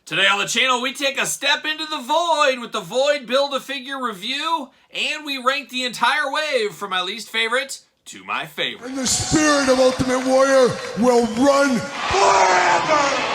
Today on the channel, we take a step into the void with the Void Build-A-Figure review, and we rank the entire wave from my least favorite to my favorite. And the spirit of Ultimate Warrior will run forever!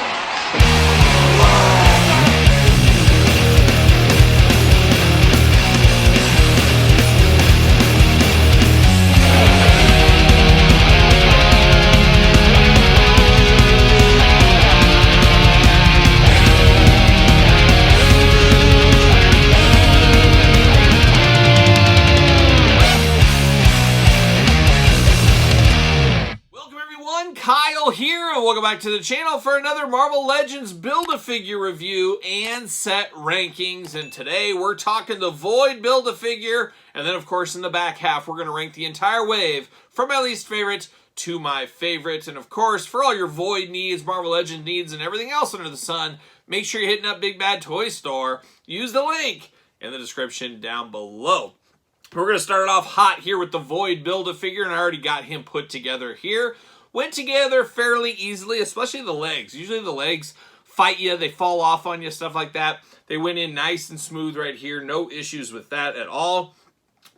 Kyle here, and welcome back to the channel for another Marvel Legends Build-A-Figure review and set rankings. And today we're talking the Void Build-A-Figure, and then of course in the back half we're going to rank the entire wave from my least favorite to my favorite. And of course, for all your Void needs, Marvel Legends needs, and everything else under the sun, make sure you're hitting up Big Bad Toy Store. Use the link in the description down below. We're going to start it off hot here with the Void Build-A-Figure, and I already got him put together here. Went together fairly easily, especially the legs. Usually the legs fight you, they fall off on you, stuff like that. They went in nice and smooth right here. No issues with that at all.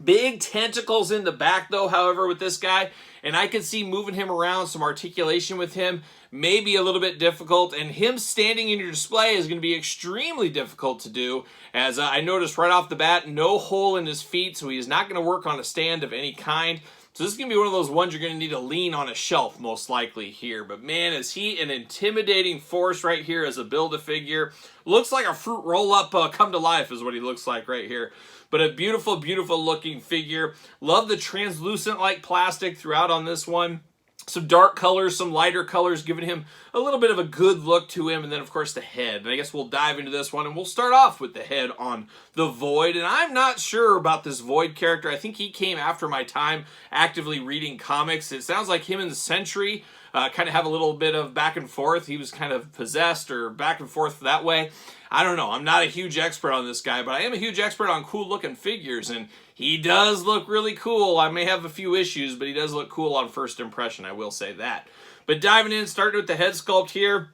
Big tentacles in the back though, however, with this guy. And I can see moving him around, some articulation with him may be a little bit difficult. And him standing in your display is going to be extremely difficult to do. As I noticed right off the bat, no hole in his feet, so he's not going to work on a stand of any kind. So this is going to be one of those ones you're going to need to lean on a shelf most likely here. But man, is he an intimidating force right here as a Build-A-Figure. Looks like a fruit roll-up come to life is what he looks like right here. But a beautiful, beautiful looking figure. Love the translucent-like plastic throughout on this one. Some dark colors, some lighter colors, giving him a little bit of a good look to him. And then, of course, the head. And I guess we'll dive into this one. And we'll start off with the head on the Void. And I'm not sure about this Void character. I think he came after my time actively reading comics. It sounds like him and the Sentry kind of have a little bit of back and forth. He was kind of possessed or back and forth that way. I don't know. I'm not a huge expert on this guy, but I am a huge expert on cool-looking figures. And he does look really cool. I may have a few issues, but he does look cool on first impression, I will say that. But diving in, starting with the head sculpt here,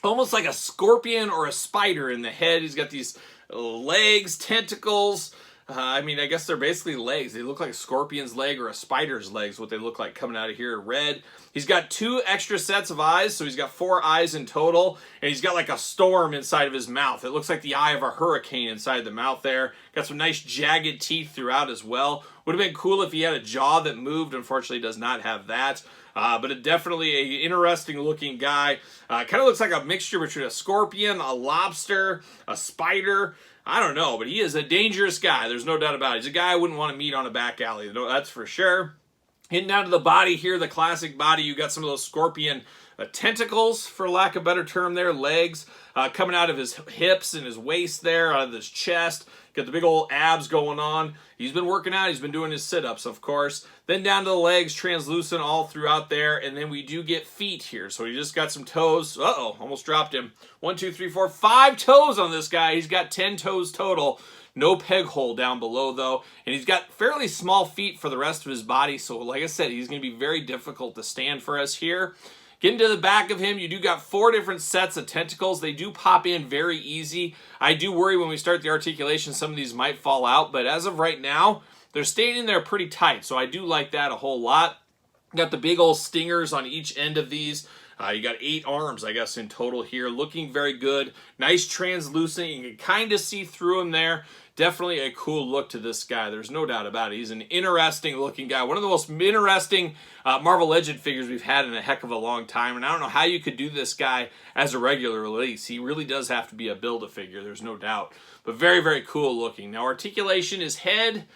almost like a scorpion or a spider in the head. He's got these legs, tentacles. I mean, I guess they're basically legs. They look like a scorpion's leg or a spider's legs, what they look like coming out of here. Red. He's got 2 extra sets of eyes, so he's got 4 eyes in total. And he's got like a storm inside of his mouth. It looks like the eye of a hurricane inside the mouth there. Got some nice jagged teeth throughout as well. Would have been cool if he had a jaw that moved. Unfortunately, does not have that. But definitely an interesting looking guy. Kind of looks like a mixture between a scorpion, a lobster, a spider. I don't know, but he is a dangerous guy. There's no doubt about it. He's a guy I wouldn't want to meet on a back alley. That's for sure. Hitting down to the body here, the classic body. You got some of those scorpion tentacles, for lack of a better term there, legs coming out of his hips and his waist there, out of his chest. Got the big old abs going on. He's been working out. He's been doing his sit-ups, of course. Then down to the legs, translucent all throughout there. And then we do get feet here. So he just got some toes. Uh-oh, almost dropped him. 1, 2, 3, 4, 5 toes on this guy. He's got 10 toes total. No peg hole down below, though. And he's got fairly small feet for the rest of his body. So like I said, he's going to be very difficult to stand for us here. Getting to the back of him, you do got 4 different sets of tentacles. They do pop in very easy. I do worry when we start the articulation, some of these might fall out. But as of right now, they're staying in there pretty tight. So I do like that a whole lot. Got the big old stingers on each end of these. You got 8 arms, I guess, in total here. Looking very good. Nice translucent. You can kind of see through him there. Definitely a cool look to this guy. There's no doubt about it. He's an interesting looking guy. One of the most interesting Marvel Legend figures we've had in a heck of a long time. And I don't know how you could do this guy as a regular release. He really does have to be a Build-A-Figure. There's no doubt. But very, very cool looking. Now, articulation, his head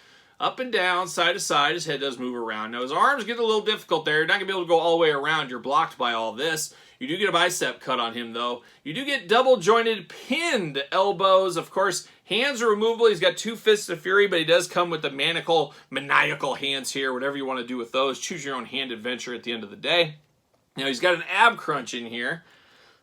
up and down, side to side. His head does move around. Now, his arms get a little difficult there. You're not going to be able to go all the way around. You're blocked by all this. You do get a bicep cut on him, though. You do get double-jointed, pinned elbows. Of course, hands are removable. He's got 2 fists of fury, but he does come with the maniacal hands here. Whatever you want to do with those. Choose your own hand adventure at the end of the day. Now, he's got an ab crunch in here.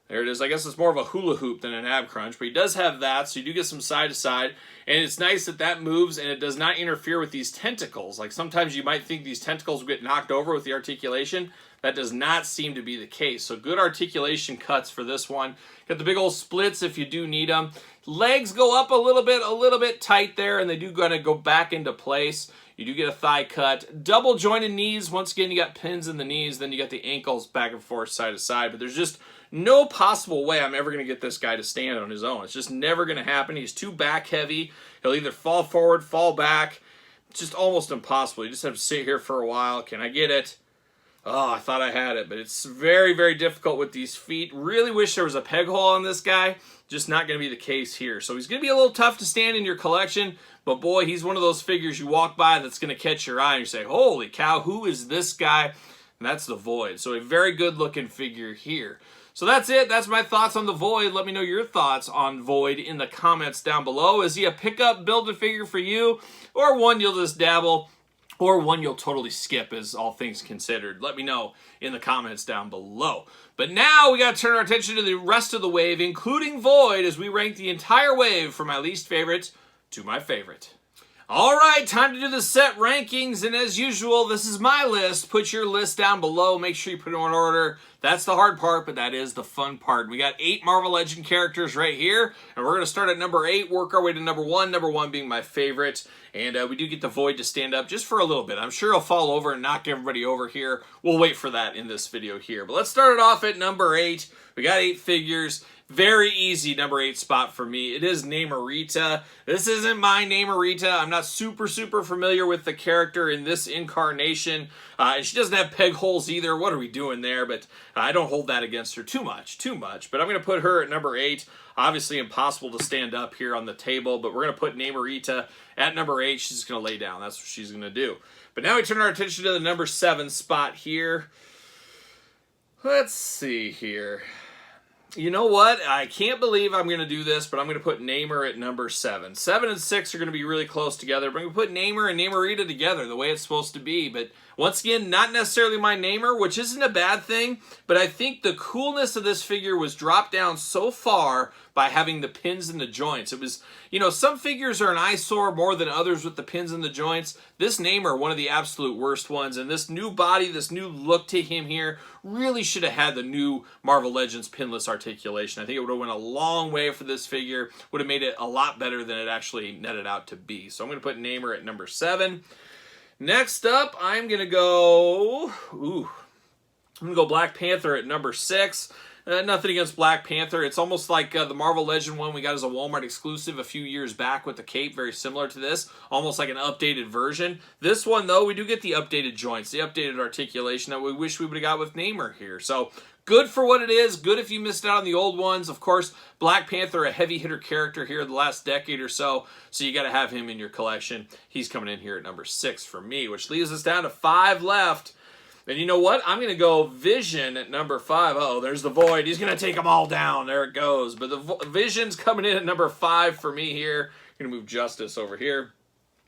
There it is. I guess it's more of a hula hoop than an ab crunch, but he does have that, so you do get some side to side. And it's nice that that moves and it does not interfere with these tentacles. Like sometimes you might think these tentacles will get knocked over with the articulation. that does not seem to be the case. So good articulation cuts for this one. Got the big old splits if you do need them. Legs go up a little bit tight there, and they do kind of go back into place. You do get a thigh cut. Double jointed knees. Once again, you got pins in the knees. Then you got the ankles back and forth, side to side. But there's just no possible way I'm ever going to get this guy to stand on his own. It's just never going to happen. He's too back heavy. He'll either fall forward, fall back. It's just almost impossible. You just have to sit here for a while. Can I get it? Oh, I thought I had it, but it's very, very difficult with these feet. Really wish there was a peg hole on this guy. Just not going to be the case here. So he's going to be a little tough to stand in your collection, but boy, he's one of those figures you walk by that's going to catch your eye and you say, holy cow, who is this guy? And that's the Void. So a very good looking figure here. So that's it. That's my thoughts on the Void. Let me know your thoughts on Void in the comments down below. Is he a pickup Build-A-Figure for you, or one you'll just dabble, or one you'll totally skip, as all things considered? Let me know in the comments down below. But now we got to turn our attention to the rest of the wave, including Void, as we rank the entire wave from my least favorite to my favorite. All right, time to do the set rankings, and as usual, this is my list. Put your list down below. Make sure you put it in order. That's the hard part, but that is the fun part. We got 8 Marvel Legend characters right here, and we're going to start at number 8, work our way to number 1, number 1 being my favorite. And we do get the Void to stand up just for a little bit. I'm sure he'll fall over and knock everybody over here. We'll wait for that in this video here. But let's start it off at number 8. We got 8 figures. Very easy number 8 spot for me. It is Namorita. This isn't my Namorita. I'm not super familiar with the character in this incarnation. And she doesn't have peg holes either. What are we doing there? But I don't hold that against her too much. But I'm going to put her at number 8. Obviously impossible to stand up here on the table, but we're going to put Namorita at number 8. She's just going to lay down. That's what she's going to do. But now we turn our attention to the number 7 spot here. Let's see here. You know what? I can't believe I'm going to do this, but I'm going to put Namor at number 7. 7 and 6 are going to be really close together, but I'm going to put Namor and Namorita together the way it's supposed to be. But once again, not necessarily my Namor, which isn't a bad thing, but I think the coolness of this figure was dropped down so far by having the pins in the joints. It was, you know, some figures are an eyesore more than others with the pins in the joints. This Namor, one of the absolute worst ones, and this new body, this new look to him here, really should have had the new Marvel Legends pinless articulation. I think it would have went a long way for this figure, would have made it a lot better than it actually netted out to be. So I'm going to put Namor at number 7. Next up, I'm going to go Black Panther at number 6. Nothing against Black Panther. It's almost like the Marvel Legend one we got as a Walmart exclusive a few years back with the cape, very similar to this, almost like an updated version. This one, though, we do get the updated joints, the updated articulation that we wish we would have got with Namor here. So good for what it is. Good if you missed out on the old ones. Of course, Black Panther, a heavy hitter character here the last decade or so, so you got to have him in your collection. He's coming in here at number 6 for me, which leaves us down to 5 left. And you know what? I'm going to go Vision at number 5. Uh-oh, there's the Void. He's going to take them all down. There it goes. But the Vision's coming in at number 5 for me here. I'm going to move Justice over here.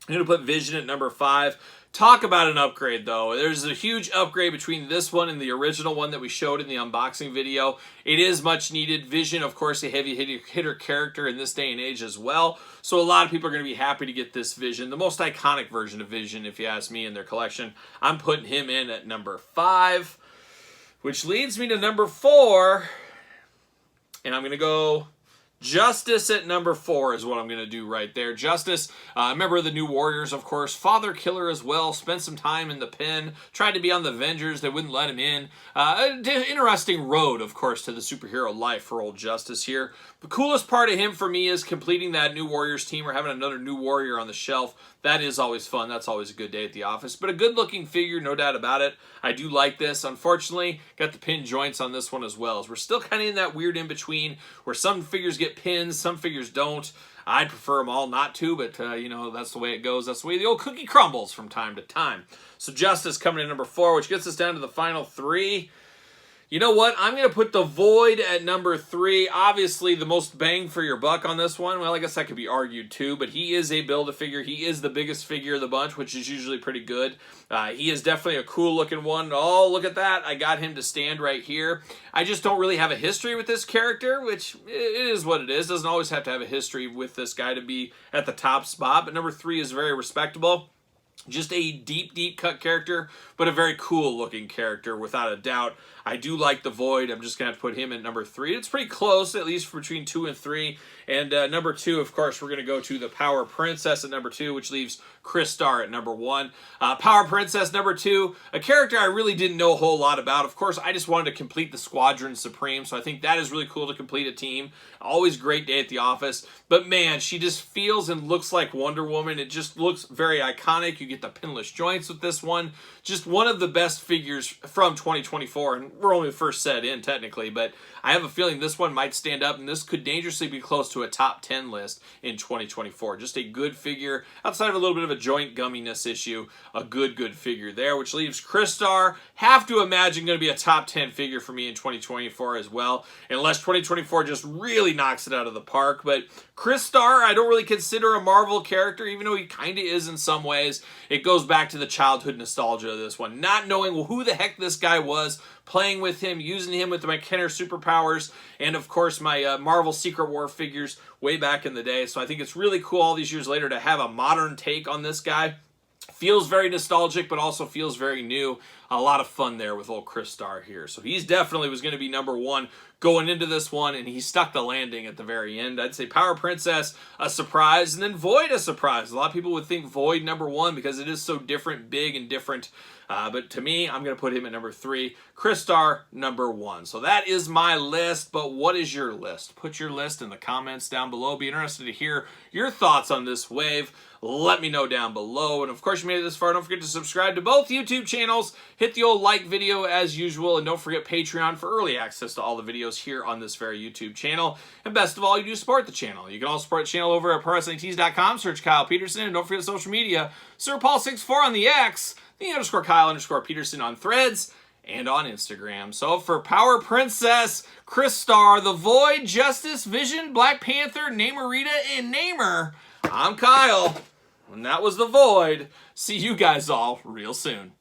I'm going to put Vision at number 5. Talk about an upgrade, though. There's a huge upgrade between this one and the original one that we showed in the unboxing video. It is much needed. Vision, of course, a heavy hitter character in this day and age as well. So a lot of people are going to be happy to get this Vision. The most iconic version of Vision, if you ask me, in their collection. I'm putting him in at number 5, which leads me to number 4. And I'm going to go Justice at number 4 is what I'm going to do right there. Justice, member of the New Warriors, of course. Father killer as well. Spent some time in the pen. Tried to be on the Avengers. They wouldn't let him in. Interesting road, of course, to the superhero life for old Justice here. The coolest part of him for me is completing that New Warriors team or having another New Warrior on the shelf. That is always fun. That's always a good day at the office. But a good-looking figure, no doubt about it. I do like this. Unfortunately, got the pin joints on this one as well. As we're still kind of in that weird in-between where some figures get pins, some figures don't. I'd prefer them all not to, but, you know, that's the way it goes. That's the way the old cookie crumbles from time to time. So Justice coming in number 4, which gets us down to the final 3. You know what? I'm going to put the Void at number 3. Obviously, the most bang for your buck on this one. Well, I guess that could be argued too, but he is a Build-A-Figure. He is the biggest figure of the bunch, which is usually pretty good. He is definitely a cool-looking one. Oh, look at that. I got him to stand right here. I just don't really have a history with this character, which it is what it is. Doesn't always have to have a history with this guy to be at the top spot, but number 3 is very respectable. Just a deep cut character, but a very cool looking character without a doubt. I do like the Void. I'm just going to put him at number 3. It's pretty close, at least between 2 and 3. And number 2, of course, we're going to go to the Power Princess at number 2, which leaves Crystar at number 1. Power Princess number 2, a character I really didn't know a whole lot about. Of course, I just wanted to complete the Squadron Supreme, so I think that is really cool to complete a team. Always great day at the office. But man, she just feels and looks like Wonder Woman. It just looks very iconic. You get the pinless joints with this one. Just one of the best figures from 2024, and we're only the first set in technically, but I have a feeling this one might stand up, and this could dangerously be close to a top 10 list in 2024. Just a good figure, outside of a little bit of a joint gumminess issue, a good figure there, which leaves Crystar, have to imagine going to be a top 10 figure for me in 2024 as well, unless 2024 just really knocks it out of the park. But Crystar, I don't really consider a Marvel character, even though he kind of is in some ways. It goes back to the childhood nostalgia of this one, not knowing who the heck this guy was, playing with him, using him with my Kenner superpowers, and of course my Marvel Secret War figures way back in the day. So I think it's really cool all these years later to have a modern take on this guy. Feels very nostalgic, but also feels very new. A lot of fun there with old Crystar here. So he's definitely was going to be number 1 going into this one, and he stuck the landing at the very end. I'd say Power Princess, a surprise, and then Void, a surprise. A lot of people would think Void number 1 because it is so different, big and different. But to me, I'm going to put him at number 3. Crystar, number 1. So that is my list, but what is your list? Put your list in the comments down below. Be interested to hear your thoughts on this wave. Let me know down below. And of course, you made it this far. Don't forget to subscribe to both YouTube channels. Hit the old like video as usual. And don't forget Patreon for early access to all the videos here on this very YouTube channel. And best of all, you do support the channel. You can also support the channel over at ProWrestlingTees.com. Search Kyle Peterson. And don't forget social media. SirPaul64 on the X. The _Kyle_Peterson on Threads. And on Instagram. So for Power Princess, Crystar, The Void, Justice, Vision, Black Panther, Namorita, and Namer, I'm Kyle. And that was The Void. See you guys all real soon.